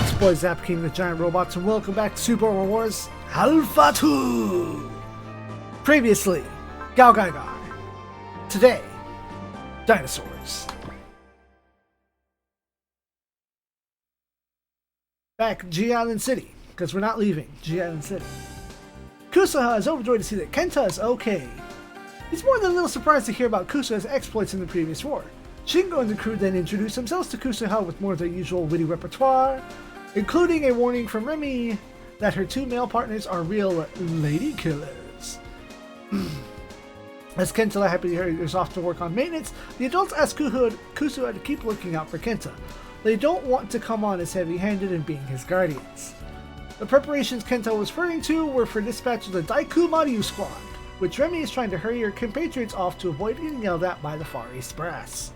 It's boy King the Giant Robots, and welcome back to Super Wars Alpha 2! Previously, Gaiking. Today, dinosaurs. Back G Island City, because we're not leaving G Island City. Kusuha is overjoyed to see that Kenta is okay. He's more than a little surprised to hear about Kusuha's exploits in the previous war. Shingo and the crew then introduce themselves to Kusuha with more of their usual witty repertoire, including a warning from Remy that her two male partners are real lady killers. As Kenta happily is off to work on maintenance, the adults ask Kusuha to keep looking out for Kenta. They don't want to come on as heavy-handed in being his guardians. The preparations Kenta was referring to were for dispatch of the Daikyu Maryu squad, which Remy is trying to hurry her compatriots off to avoid getting yelled at by the Far East brass.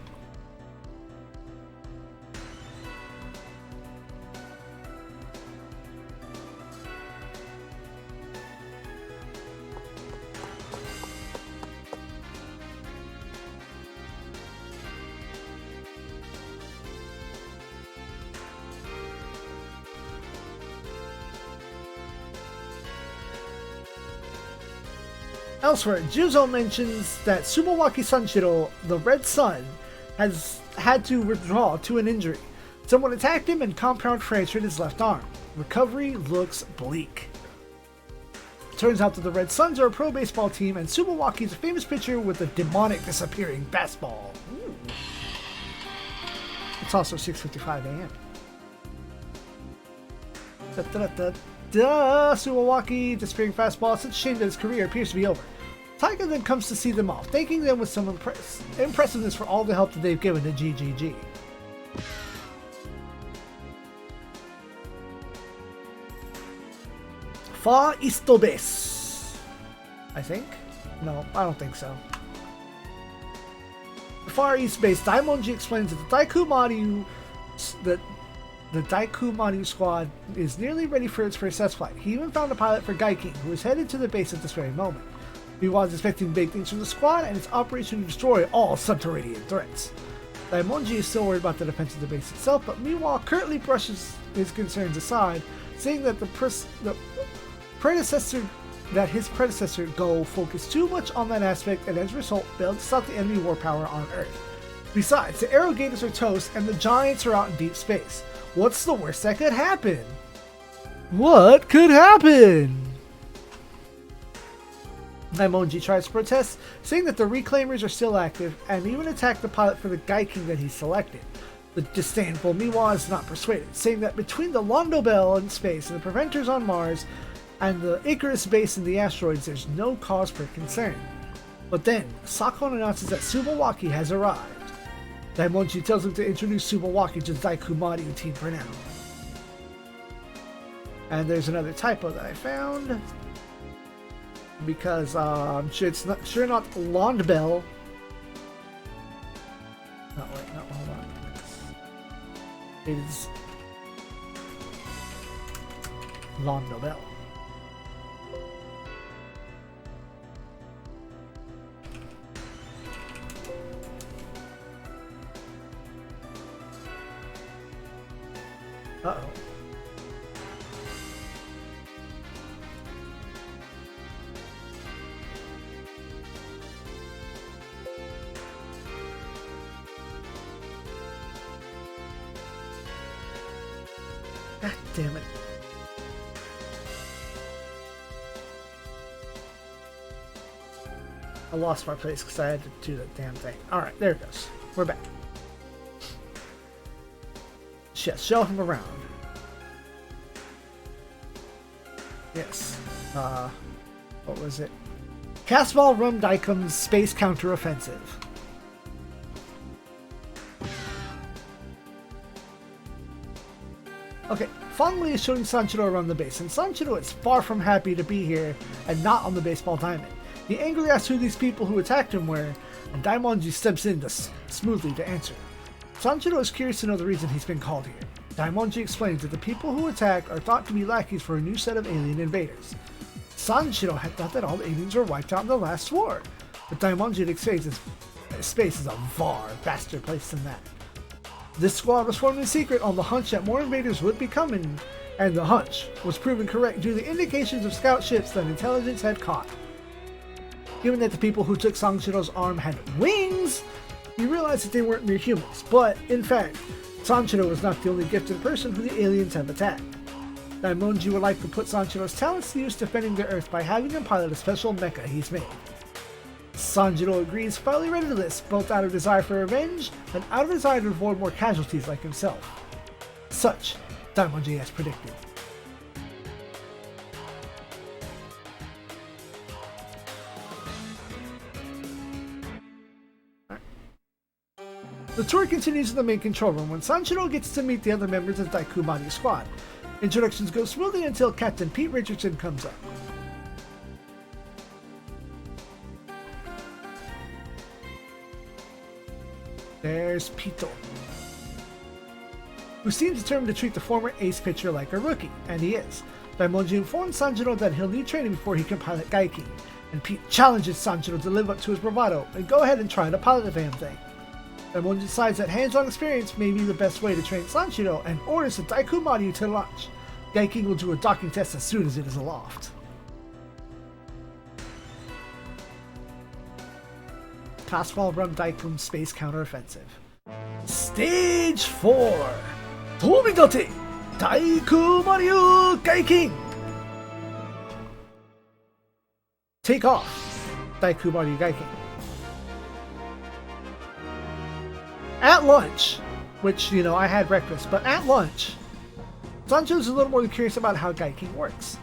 Elsewhere, Juzo mentions that Tsubawaki Sanshiro, the Red Sun, has had to withdraw to an injury. Someone attacked him and compound fractured his left arm. Recovery looks bleak. Turns out that the Red Suns are a pro baseball team, and Tsubawaki is a famous pitcher with a demonic disappearing fastball. Ooh. It's also 6:55 a.m. Tsubawaki disappearing fastball. Such a shame that his career appears to be over. Taiga then comes to see them off, thanking them with some impressiveness for all the help that they've given to GGG. Far East Base. I think? No, I don't think so. The Far East Base, Daimonji explains that the Daikyu Maryu squad is nearly ready for its first test flight. He even found a pilot for Gaiking, who is headed to the base at this very moment. He was expecting big things from the squad and its operation to destroy all subterranean threats. Daimonji is still worried about the defense of the base itself, but meanwhile currently brushes his concerns aside, saying that his predecessor Go focused too much on that aspect and as a result failed to stop the enemy war power on Earth. Besides, the Arrogators are toast and the Giants are out in deep space. What's the worst that could happen? What could happen? Daimonji tries to protest, saying that the Reclaimers are still active, and even attacked the pilot for the Gaiking that he selected. The disdainful Miwa is not persuaded, saying that between the Londo Bell in space and the Preventers on Mars, and the Icarus base in the asteroids, there's no cause for concern. But then, Sakon announces that Tsubawaki has arrived. Daimonji tells him to introduce Tsubawaki to the Daikyu Maryu team for now. And there's another typo that I found, because I'm sure it's not Londbell. No, wait, no, hold on. It is Londobell. Uh-oh. God damn it. I lost my place because I had to do that damn thing. Alright, there it goes. We're back. Yes, show him around. Yes. What was it? Casval Rum Daikum's space counteroffensive. Okay, Fongli is showing Sanshiro around the base, and Sanshiro is far from happy to be here and not on the baseball diamond. He angrily asks who these people who attacked him were, and Daimonji steps in smoothly to answer. Sanshiro is curious to know the reason he's been called here. Daimonji explains that the people who attacked are thought to be lackeys for a new set of alien invaders. Sanshiro had thought that all aliens were wiped out in the last war, but Daimonji explains space is a far vaster place than that. This squad was formed in secret on the hunch that more invaders would be coming, and the hunch was proven correct due to the indications of scout ships that intelligence had caught. Given that the people who took Sanchiro's arm had wings, you realize that they weren't mere humans, but in fact, Sanchiro was not the only gifted person who the aliens have attacked. Daimonji would like to put Sanchiro's talents to use defending the Earth by having him pilot a special mecha he's made. Sanjiro agrees, finally ready to this, both out of desire for revenge and out of desire to avoid more casualties like himself. Such, Daimonji has predicted. The tour continues in the main control room when Sanjiro gets to meet the other members of Daikyu Maryu's squad. Introductions go smoothly until Captain Pete Richardson comes up. There's Pito, who seems determined to treat the former ace pitcher like a rookie, and he is. Daimonji informs Sanjiro that he'll need training before he can pilot Gaiking, and Pete challenges Sanjiro to live up to his bravado and go ahead and try to pilot the damn thing. Daimonji decides that hands-on experience may be the best way to train Sanjiro and orders the Daikyu Maryu to launch. Gaiking will do a docking test as soon as it is aloft. Fastball Rum Daikyu Space Counteroffensive. Stage 4! Tomidate! Daikyu Maryu Gaiking! Take off! Daikyu Maryu Gaiking. At lunch, which, I had breakfast, but at lunch, Sancho's a little more curious about how Gaiking works.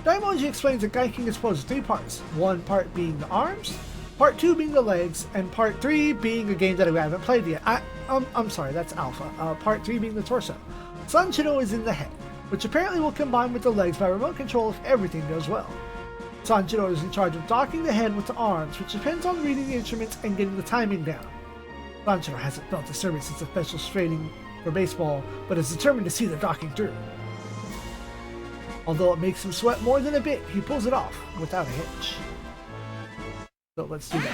Daimonji explains that Gaiking is composed of 3 parts, one part being the arms, part 2 being the legs, and part 3 being a game that we haven't played yet. I'm sorry, that's Alpha. Part 3 being the torso. Sanchiro is in the head, which apparently will combine with the legs by remote control if everything goes well. Sanchiro is in charge of docking the head with the arms, which depends on reading the instruments and getting the timing down. Sanchiro hasn't felt disturbance since the special training for baseball, but is determined to see the docking through. Although it makes him sweat more than a bit, he pulls it off without a hitch. So let's do that.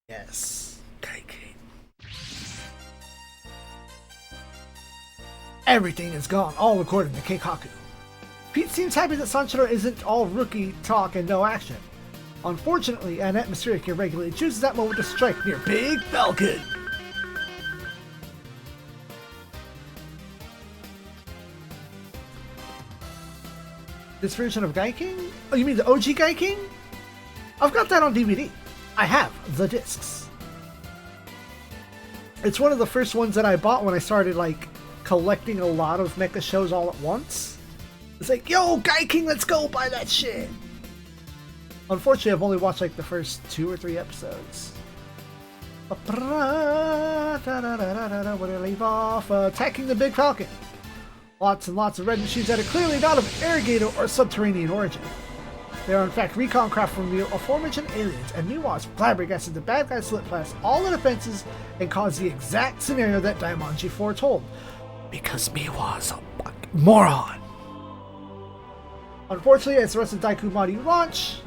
Yes, Gaiking. Everything is gone, all according to Keikaku. Pete seems happy that Sanchiro isn't all rookie talk and no action. Unfortunately, an atmospheric irregularly chooses that moment to strike near Big Falcon. This version of Gaiking? Oh, you mean the OG Gaiking? I've got that on DVD. I have the discs. It's one of the first ones that I bought when I started collecting a lot of mecha shows all at once. It's like, yo, Gaiking, let's go buy that shit. Unfortunately, I've only watched the first 2 or 3 episodes. Where do I leave off? Attacking the Big Falcon. Lots and lots of red machines that are clearly not of irrigator or subterranean origin. They are in fact recon craft from the aforementioned aliens, and Miwa is flabbergasted the bad guys slip past all the defenses and cause the exact scenario that Daimonji foretold. Because Miwa is a fucking moron. Unfortunately, as the rest of Daikyu Maryu launch,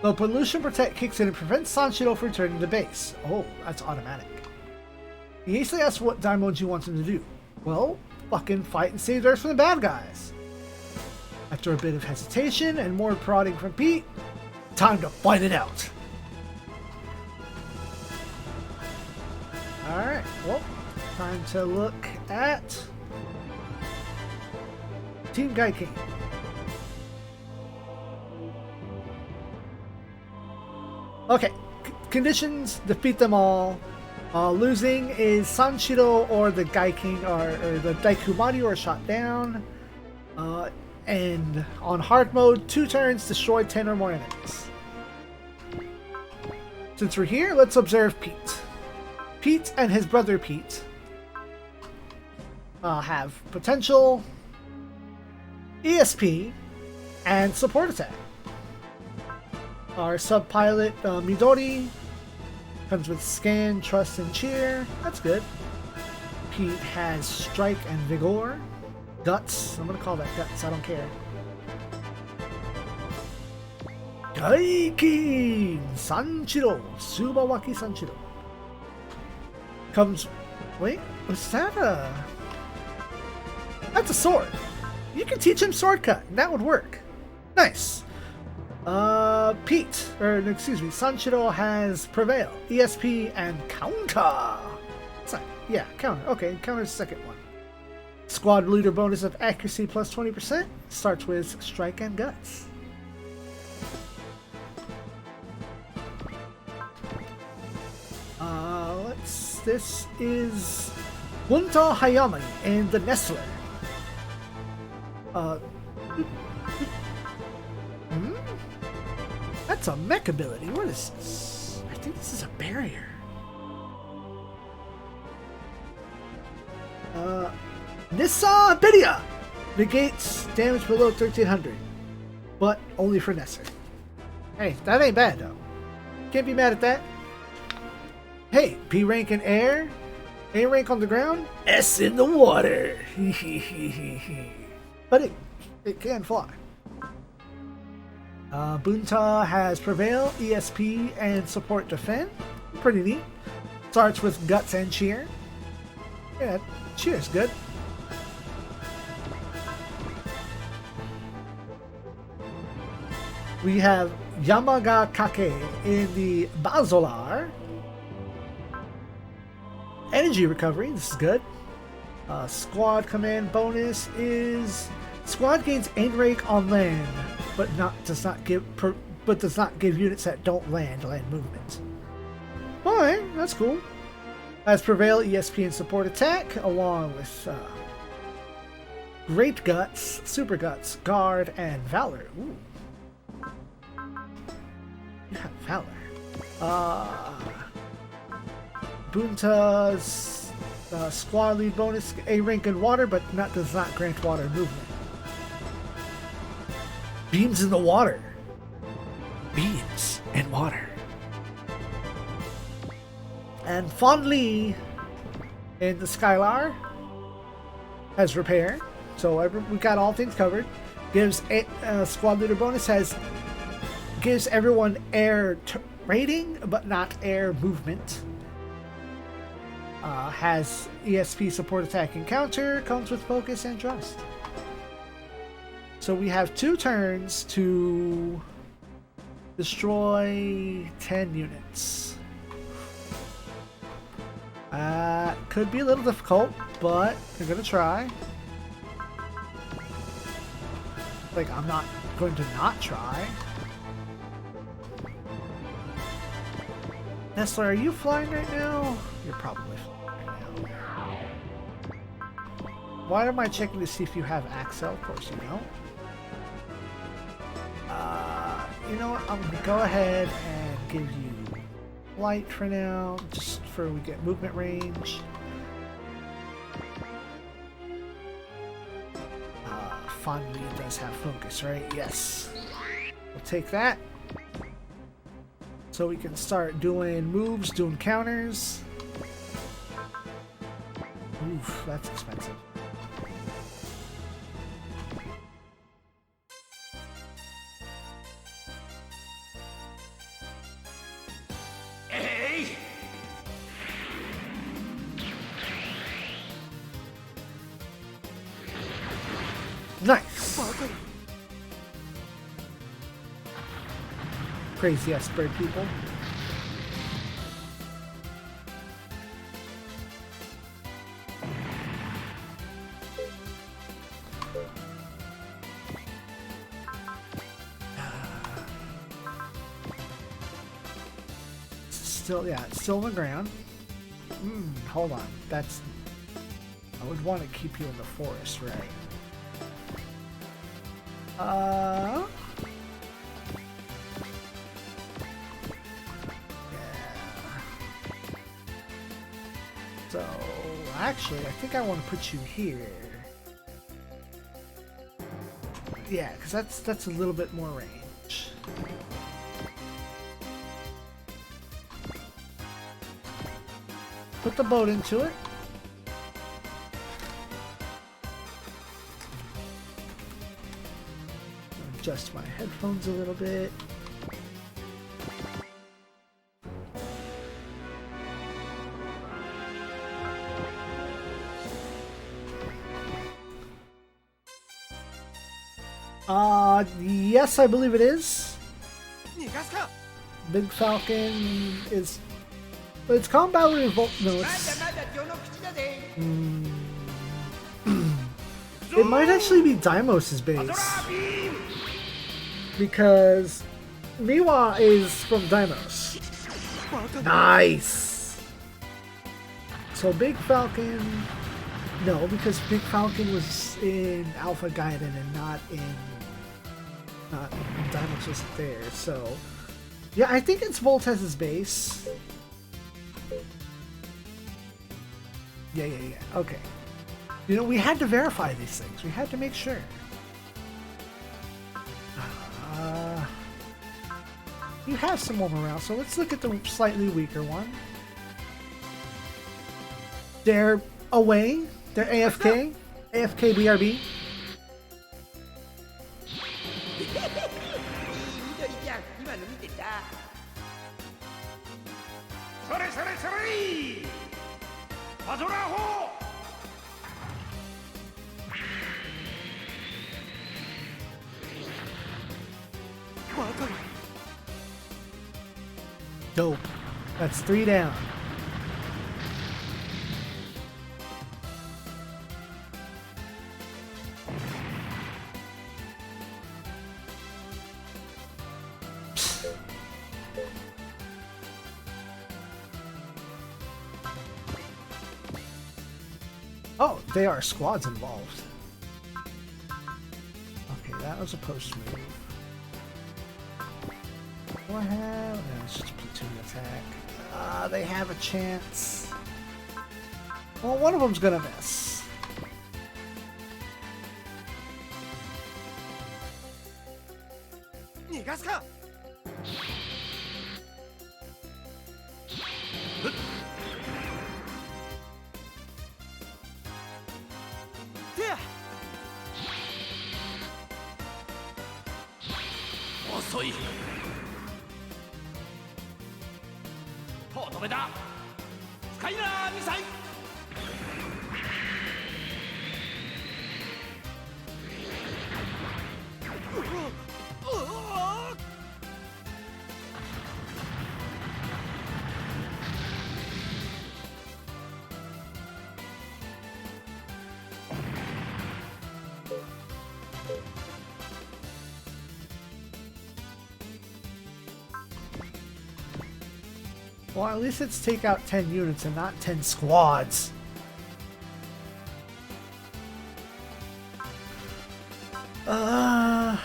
the Pollution Protect kicks in and prevents Sanshiro from returning to base. Oh, that's automatic. He hastily asks what Daimonji wants him to do. Well, fucking fight and save Earth from the bad guys. After a bit of hesitation and more prodding from Pete, time to fight it out. Alright, well, time to look at Team Gaiking. Okay, conditions, defeat them all, Losing is Sanshiro or the Gaiking or the Daikyu Maryu are shot down. And on hard mode, 2 turns, destroy 10 or more enemies. Since we're here, let's observe Pete. Pete and his brother Pete have potential, ESP, and support attack. Our sub-pilot Midori comes with Scan, Trust, and Cheer. That's good. Pete has Strike and Vigor. Guts. I'm going to call that Guts. I don't care. Gaiking! Sanshiro! Subawaki Sanshiro. Comes... Wait, what's that? That's a sword. You can teach him sword cut. That would work. Nice. Sanshiro has Prevail, ESP, and Counter. Yeah, Counter. Okay, Counter's the second one. Squad leader bonus of accuracy plus 20%. Starts with Strike and Guts. This is Bunta Hayami and the Nestler. That's a mech ability. What is this? I think this is a barrier. Nissa Bidia negates damage below 1300, but only for Nesser. Hey, that ain't bad though. Can't be mad at that. Hey, B rank in air, A rank on the ground, S in the water. But it can fly. Bunta has Prevail, ESP, and Support Defend. Pretty neat. Starts with Guts and Cheer. Yeah, Cheer's good. We have Yamagakake in the Bazolar. Energy Recovery, this is good. Squad Command bonus is Squad gains aim rank on land, but does not give units that don't land movement. Alright, that's cool. Has Prevail, ESP, and Support Attack, along with Great Guts, Super Guts, Guard, and Valor. Ooh. You have Valor. Bunta's squad lead bonus, A rank in water, but does not grant water movement. Beams in the water. Beams in water. And Fondly in the Skylar has Repair. So we got all things covered. Gives a squad leader bonus, gives everyone air rating, but not air movement. Has ESP, Support, Attack, and Counter. Comes with Focus and Trust. So we have 2 turns to destroy 10 units. Could be a little difficult, but we're gonna try. Like, I'm not going to not try. Nestler, are you flying right now? You're probably flying right now. Why am I checking to see if you have Axel? Of course you don't. You know what? I'm going to go ahead and give you light for now, just for we get movement range. Fondly does have focus, right? Yes. We'll take that. So we can start doing moves, doing counters. Oof, that's expensive. Hey! Nice. Crazy ass bird people. Still, yeah, it's still on the ground. Hold on. That's... I would want to keep you in the forest, right? Yeah. So, actually, I think I want to put you here. Yeah, because that's a little bit more range. Put the boat into it. Adjust my headphones a little bit. Yes, I believe it is. Big Falcon is... But it's combat revolt. No, it's... It might actually be Deimos' base. Because Miwa is from Deimos. Nice! So Big Falcon... No, because Big Falcon was in Alpha Gaiden and not in Deimos wasn't there, so... Yeah, I think it's Voltez's base. Yeah, okay. You know, we had to verify these things. We had to make sure. You have some more morale, so let's look at the slightly weaker one. They're away. They're AFK. AFK BRB. Dope. That's 3 down. Oh, they are squads involved. Okay, that was a post move. What have? No, it's just a platoon attack. They have a chance. Well, one of them's gonna miss. Well, at least it's take out 10 units and not 10 squads. No,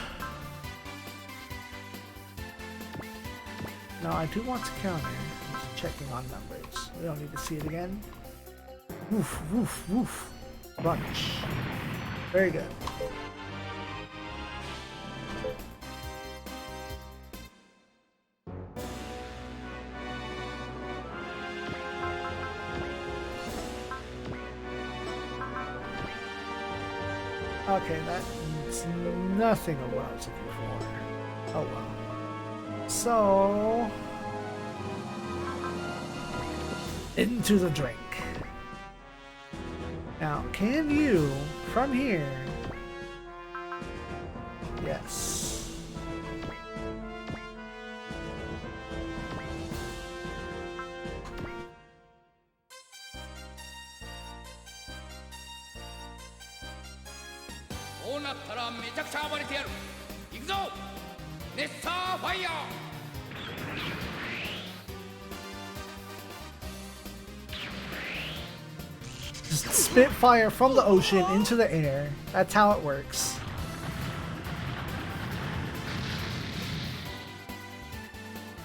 I do want to counter. Just checking on numbers. We don't need to see it again. Woof, woof, woof. Bunch. Very good. Okay, that's nothing of what I was looking for. Oh well. So... into the drink. Now, can you, from here... Yes. Just spit fire from the ocean into the air. That's how it works.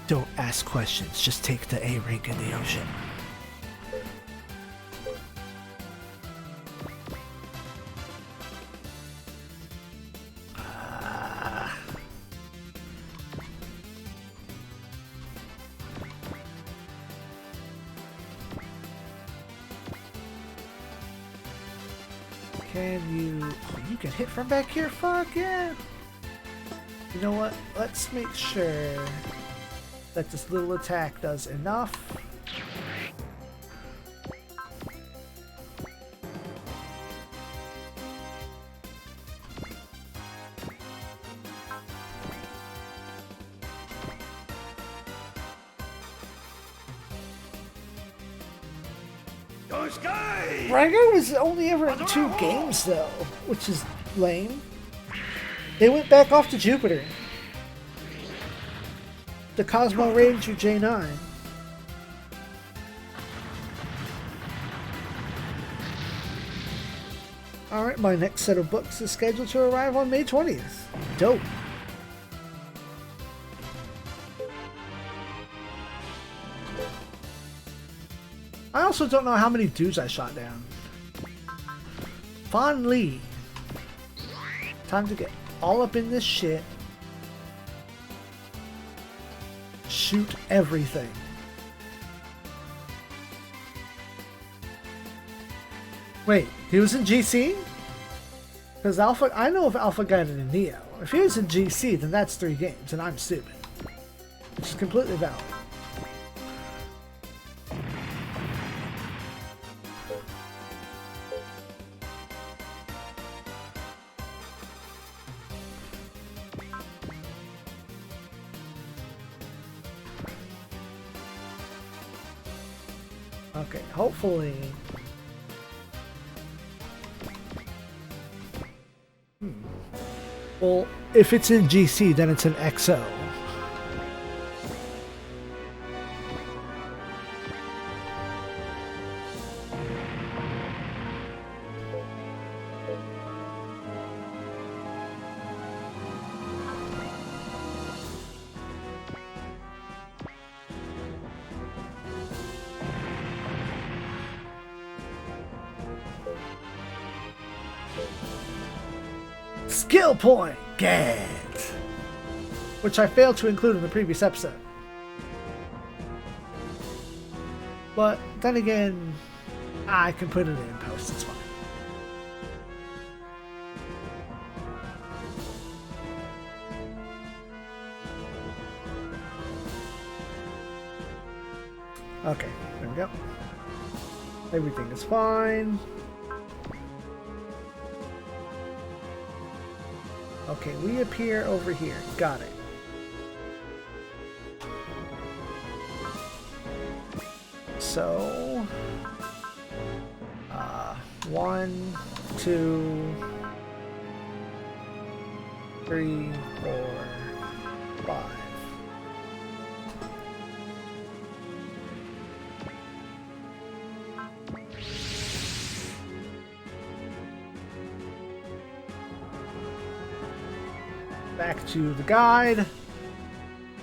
Don't ask questions, just take the A rank in the ocean. Can you... Oh, you can hit from back here? Fuck yeah! You know what? Let's make sure that this little attack does enough. Rygar was only ever in 2 games though, which is lame. They went back off to Jupiter. The Cosmo Ranger J9. Alright, my next set of books is scheduled to arrive on May 20th. Dope. I also don't know how many dudes I shot down. Fan Lee. Time to get all up in this shit. Shoot everything. Wait, he was in GC? Because Alpha, I know of Alpha Guided and Neo. If he was in GC, then that's 3 games, and I'm stupid. Which is completely valid. Okay, hopefully... Well, if it's in GC, then it's an XO. Skill point! Get! Which I failed to include in the previous episode. But then again, I can put it in post, it's fine. Okay, there we go. Everything is fine. Okay, we appear over here. Got it. So, 1, 2, 3, 4, 5. Back to the guide.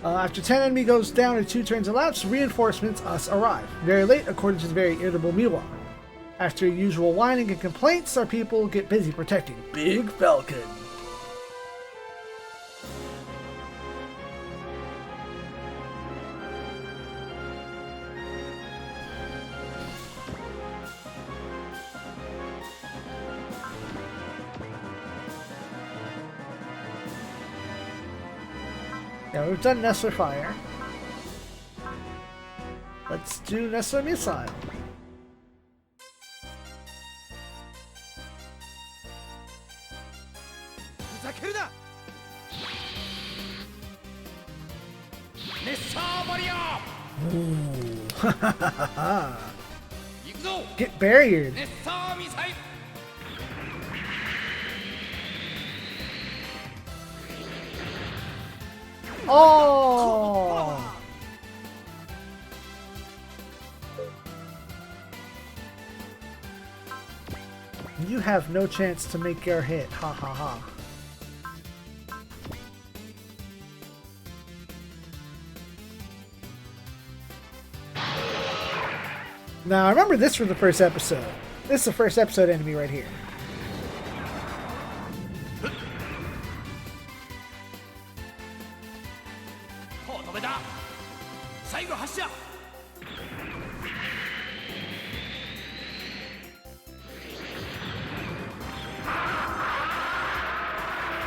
After 10 enemy goes down and 2 turns elapse, reinforcements arrive. Very late, according to the very irritable Miwa. After usual whining and complaints, our people get busy protecting Big Falcon. Yeah, we've done Nestler Fire. Let's do Nestler Missile. Ooh. Get barriered. Oh! You have no chance to make your hit. Ha ha ha. Now, I remember this from the first episode. This is the first episode enemy right here.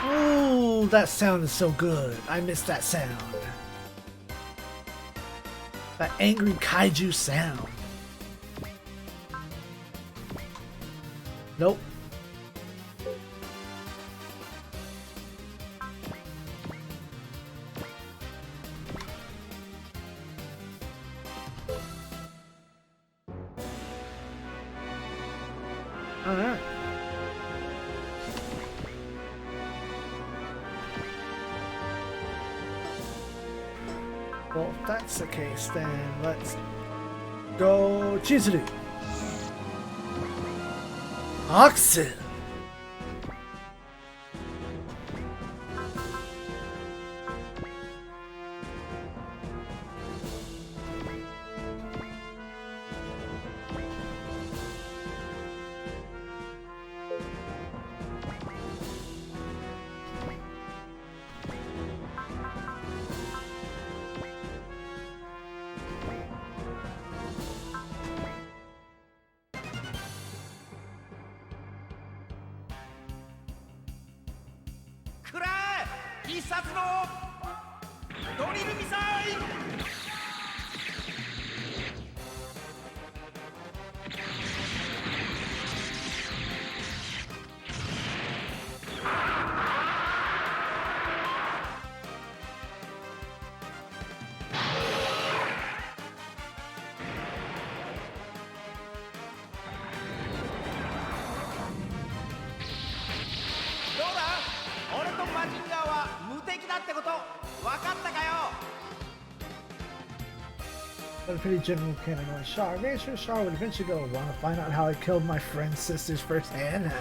Oh, that sound is so good. I miss that sound. That angry kaiju sound. Nope. Alright. Well, if that's the case, then let's go Chizuru. Oxen. But a pretty general can annoy Char. I'm sure Char would eventually go want to find out how I killed my friend's sisters firsthand.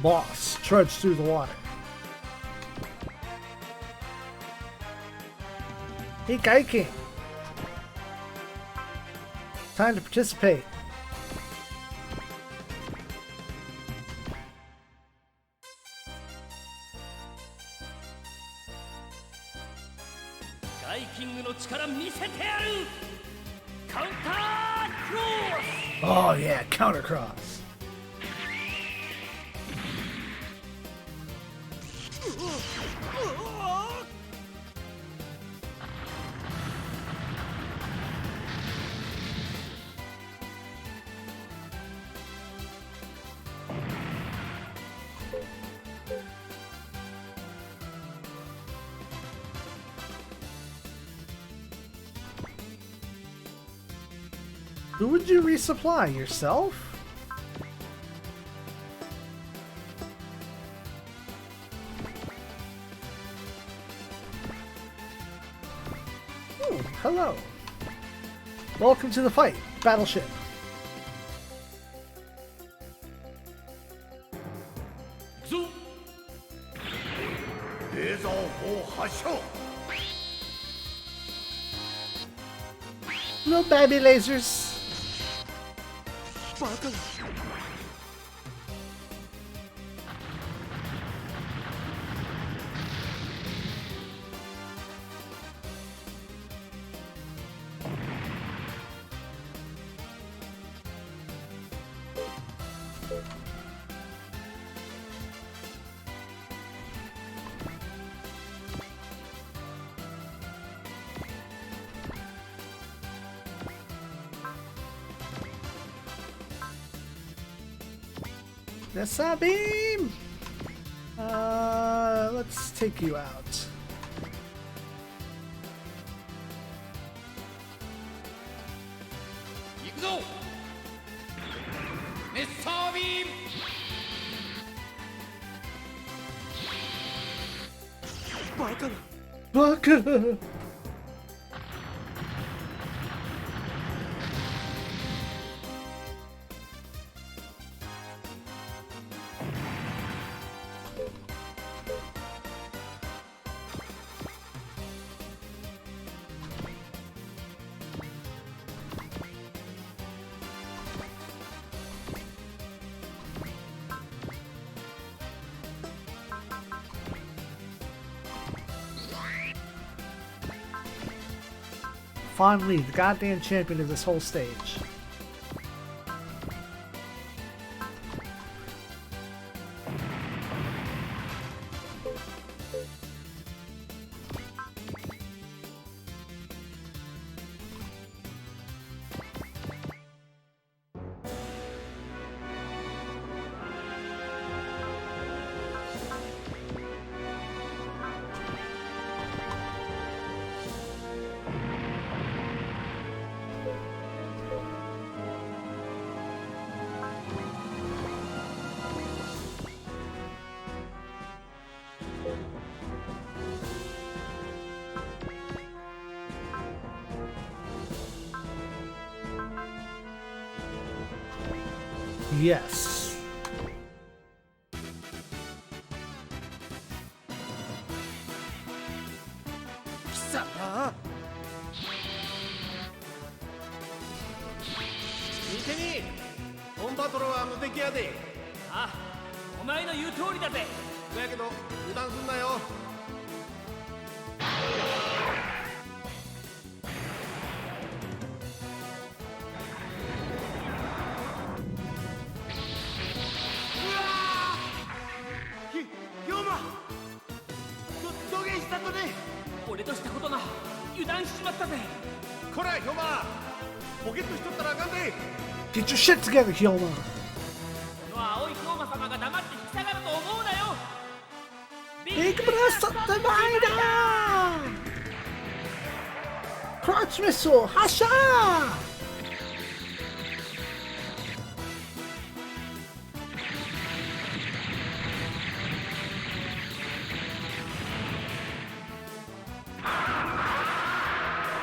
Boss, trudge through the water. Hey, Gaiking. Time to participate. Oh yeah, counter cross. Who would you resupply? Yourself? Oh, hello. Welcome to the fight, battleship. Little baby lasers. Nessa beam! Let's take you out. Baka. Finally, the goddamn champion of this whole stage. Yes. Get your shit together, Hyoma. Big blast up the rider! Crotch missile, Hasha!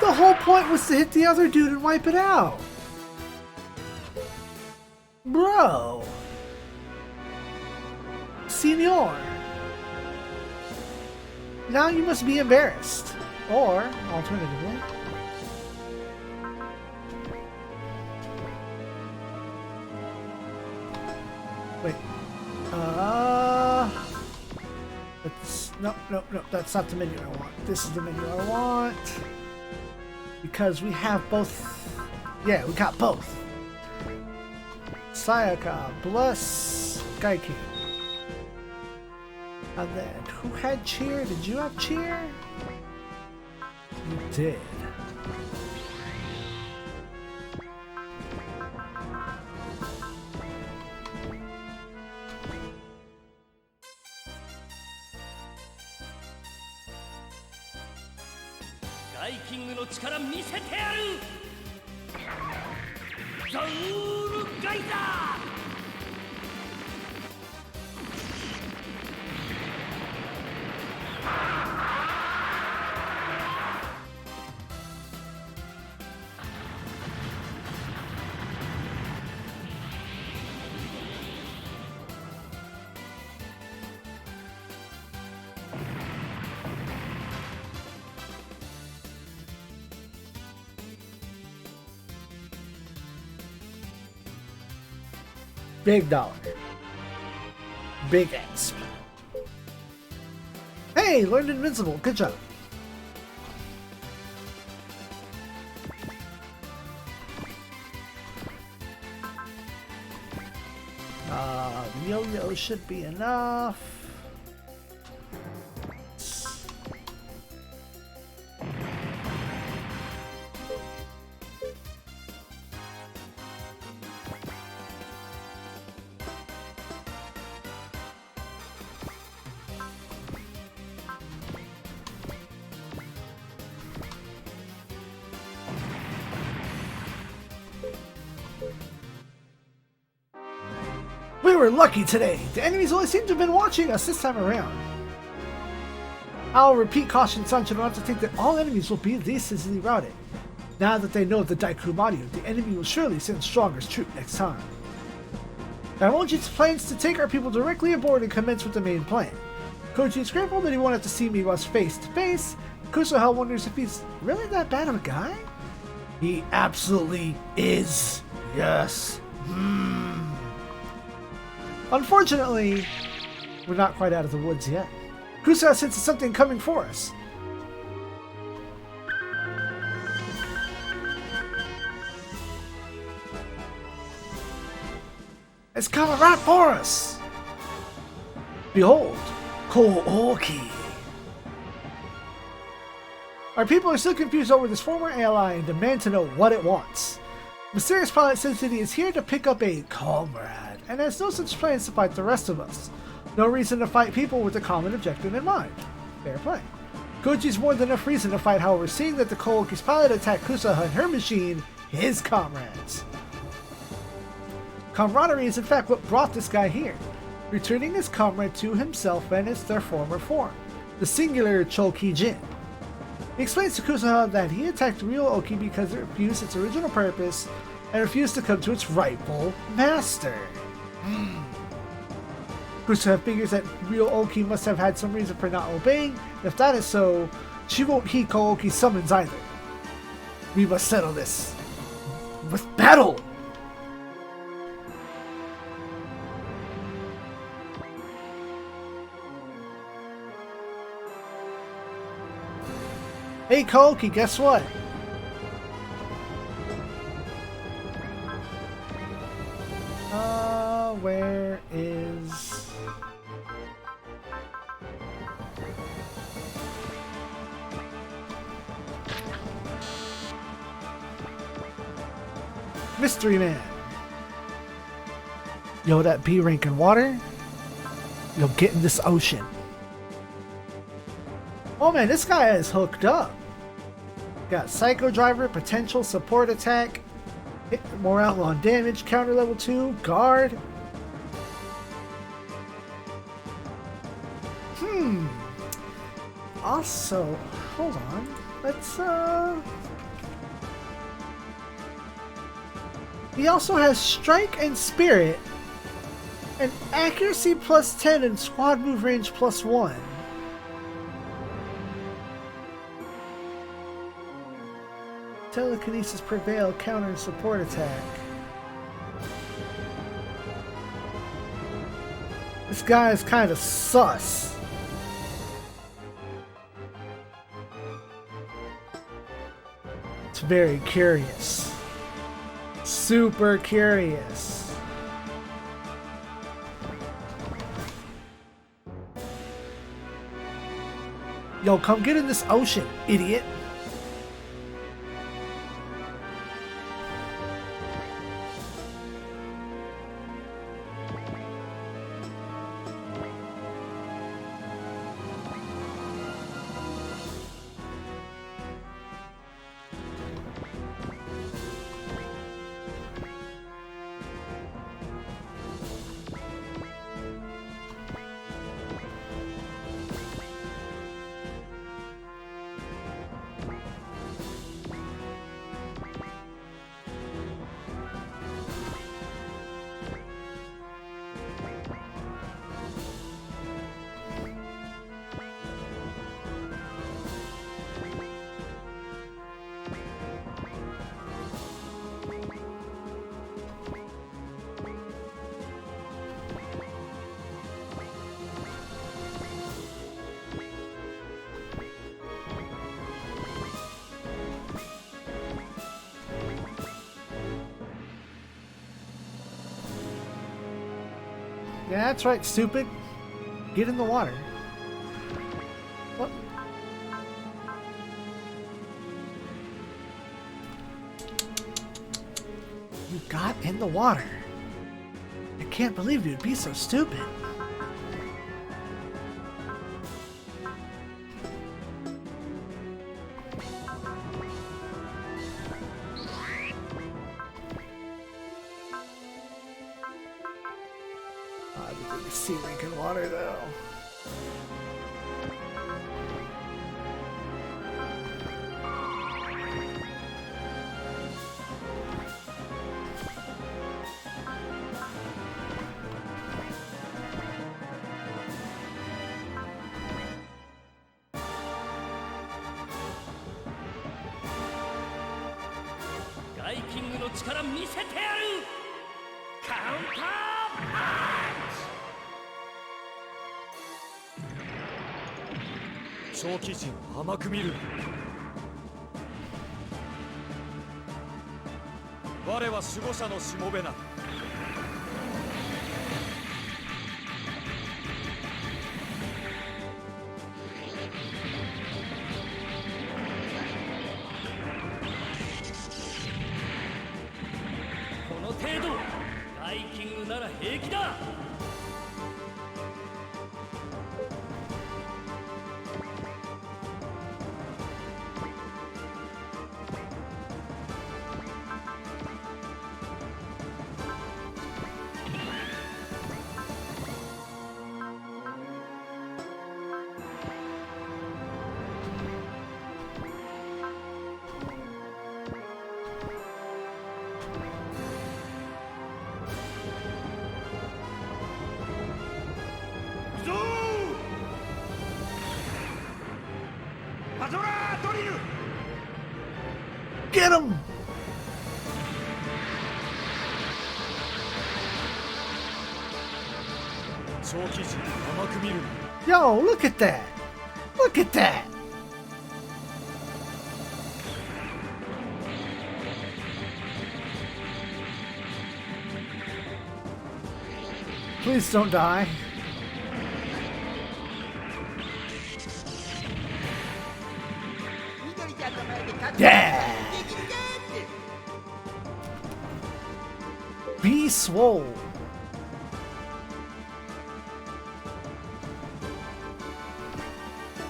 The whole point was to hit the other dude and wipe it out. Bro. Senor. Now you must be embarrassed. Or, alternatively, wait. No, that's not the menu I want. This is the menu I want. Because we have both. Yeah, we got both. Sayaka, bless Gaiking. And then, who had cheer? Did you have cheer? You did. Gaikingの力見せてやる。ザウールガイザー。Big dollar. Big exp. Hey, learned invincible. Good job. Yo-yo should be enough. We were lucky today. The enemies only seem to have been watching us this time around. I'll repeat caution Sancho not to think that all enemies will be this easily routed. Now that they know the Daikyu Maryu, the enemy will surely send stronger troops next time. Daimoji's plans to take our people directly aboard and commence with the main plan. Koji is grateful that he won't have to see Miwa's face to face. Kusuha wonders if he's really that bad of a guy? He absolutely is. Yes. Unfortunately, we're not quite out of the woods yet. Kusuha senses something coming for us. It's coming right for us! Behold, Kooki. Our people are still confused over this former ally and demand to know what it wants. Mysterious pilot says that he is here to pick up a comrade and has no such plans to fight the rest of us. No reason to fight people with a common objective in mind. Fair play. Koji's more than enough reason to fight, however, seeing that the Kooki's pilot attacked Kusuha and her machine, his comrades. Camaraderie is in fact what brought this guy here, returning his comrade to himself and as their former form, the singular Choki Jin. He explains to Kusuha that he attacked Real Oki because it refused its original purpose and refused to come to its rightful master. Kusuha figures that Real Oki must have had some reason for not obeying, and if that is so, she won't heed Kooki's summons either. We must settle this with battle! Hey Kooki, guess what? Where is... Mystery Man. Yo, that B rank in water? You'll get in this ocean. Oh man, this guy is hooked up. Got Psycho Driver, potential support attack, hit more outlaw damage, counter level 2, guard. Also, hold on. Let's he also has strike and spirit, and accuracy plus 10 and squad move range plus 1. Telekinesis prevail, counter and support attack. This guy is kind of sus. It's very curious. Super curious. Yo, come get in this ocean, idiot. Yeah, that's right, stupid. Get in the water. What? You got in the water. I can't believe you'd be so stupid. Sea rank in water, though. の力見せてやる。カウンターパンチ。長期陣を甘く見るな。我は守護者のしもべな。この程度ガイキングなら平気だ。パトラードリル。 Get him! 長期陣を甘く見るな。 Yo, look at that! Look at that! Please don't die. Yeah! Be swole.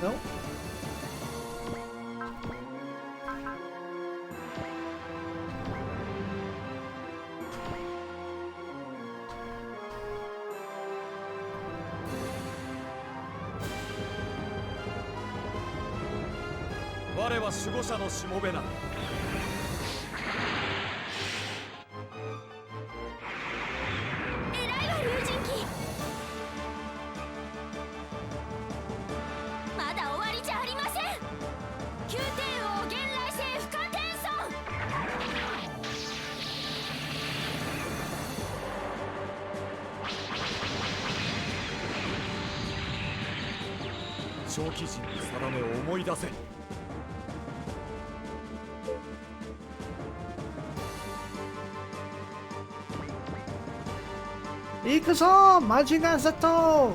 Nope.「我は守護者のしもべな。偉いわ龍神機。まだ終わりじゃありません。宮廷王元来世不可転送。長期陣の定めを思い出せ。行くぞマジガザト。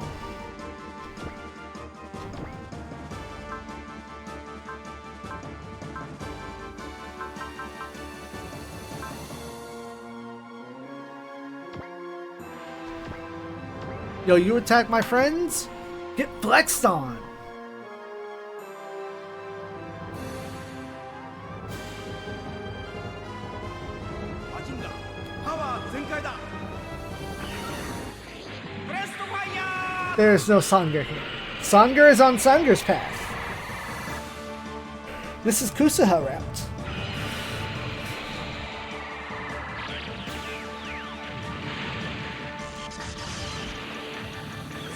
Yo, you attack my friends? Get flexed on! マジンガーパワー全開だ。ブレストファイヤー。 There's no Sanger here. Sanger is on Sanger's path. This is Kusuha route.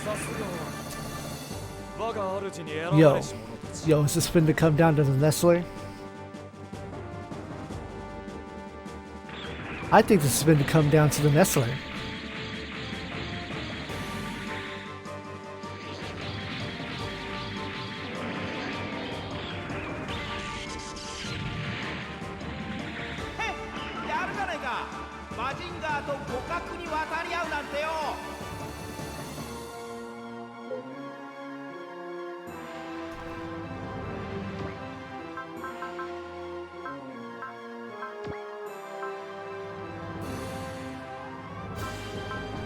さすがは我が主に選ば Yo, れし者たち。 yo, is this fin to come down to the Nestler? I think this has been to come down to the Nestler. Hey, やるじゃないか。マジンガーと互角に渡り合うなんてよ。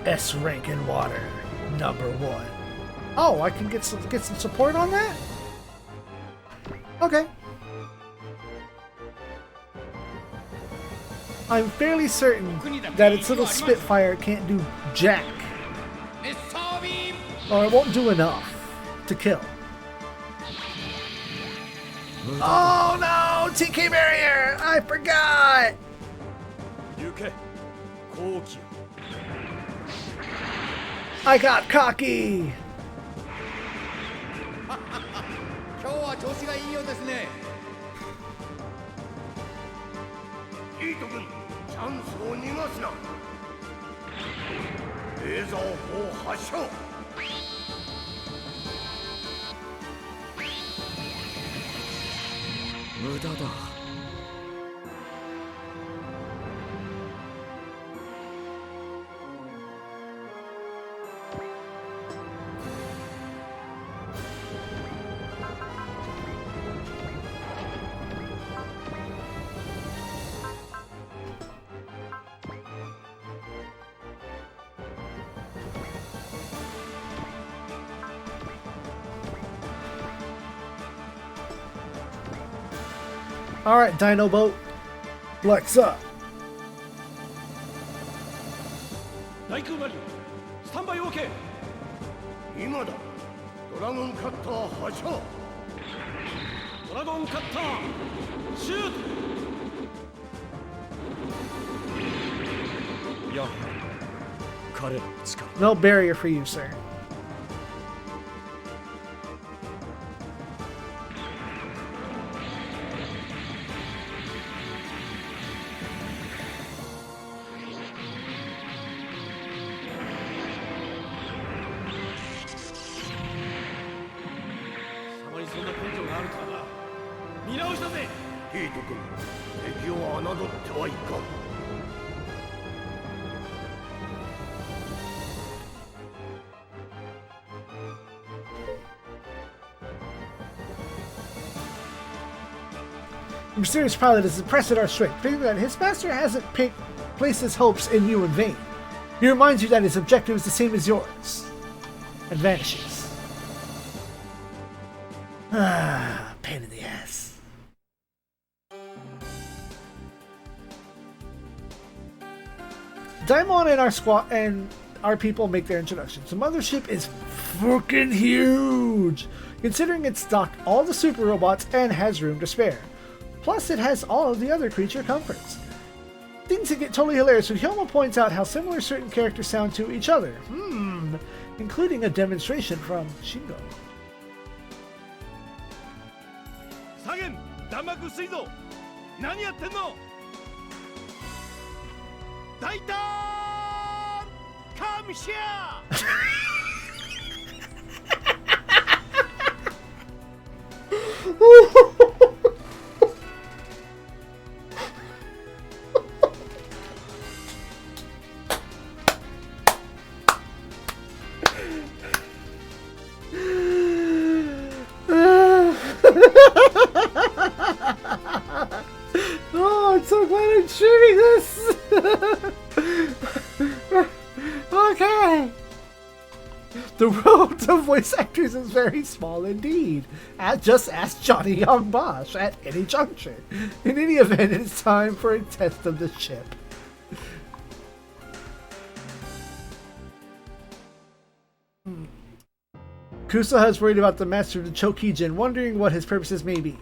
S rank in water, number 1. Oh, I can get some support on that? Okay. I'm fairly certain that its little Spitfire can't do jack. Or it won't do enough to kill. Oh no! TK barrier! I forgot! 行け好機。 I got cocky! 今日は調子がいいようですね。イート君、酸素を逃がすな。レーザー砲発射。無駄だ。Alright, Dino Boat. Flex up. 大空マリオスタンバイ OK。 今だ。ドラゴンカッター発射。ドラゴンカッターシュート。やはり彼らの力。 No barrier for you, sir. The mysterious pilot is impressed at our strength, thinking that his master hasn't placed his hopes in you in vain. He reminds you that his objective is the same as yours, and vanishes. Ah, pain in the ass. Daimon and our squad and our people make their introductions. The mothership is fucking huge, considering it's docked all the super robots and has room to spare. Plus, it has all of the other creature comforts. Things that get totally hilarious when Hyomo points out how similar certain characters sound to each other. Including a demonstration from Shingo. サゲン弾幕水蔵何やってんの。大胆カミシャOh, I'm so glad I'm streaming this! Okay! The road to voice actors is very small indeed. Just ask Johnny Young Bosch at any juncture. In any event, it's time for a test of the ship. Kusa is worried about the master of the Chokijin, wondering what his purposes may be.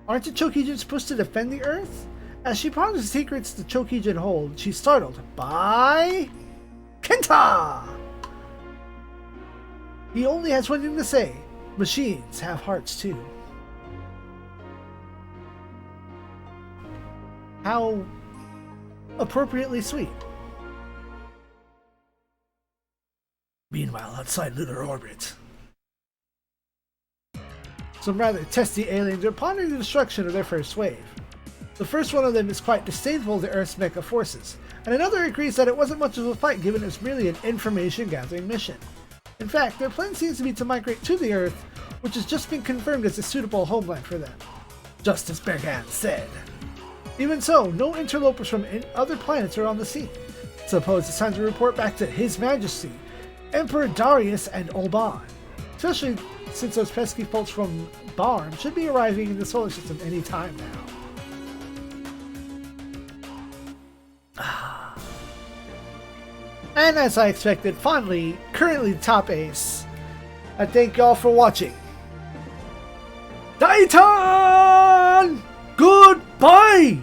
Aren't the Chokijin supposed to defend the Earth? As she ponders the secrets the Chokijin hold, she's startled by Kenta! He only has one thing to say. Machines have hearts too. How appropriately sweet. Meanwhile, outside lunar orbit, some rather testy aliens are pondering the destruction of their first wave. The first one of them is quite disdainful of the Earth's mecha forces, and another agrees that it wasn't much of a fight given it was merely an information-gathering mission. In fact, their plan seems to be to migrate to the Earth, which has just been confirmed as a suitable homeland for them. Just as Bergan said. Even so, no interlopers from other planets are on the scene. Suppose it's time to report back to His Majesty, Emperor Darius and Oban. Especially since those pesky folks from Barm should be arriving in the solar system any time now. And as I expected, fondly, currently the top ace. I thank y'all for watching. Daitan! Goodbye!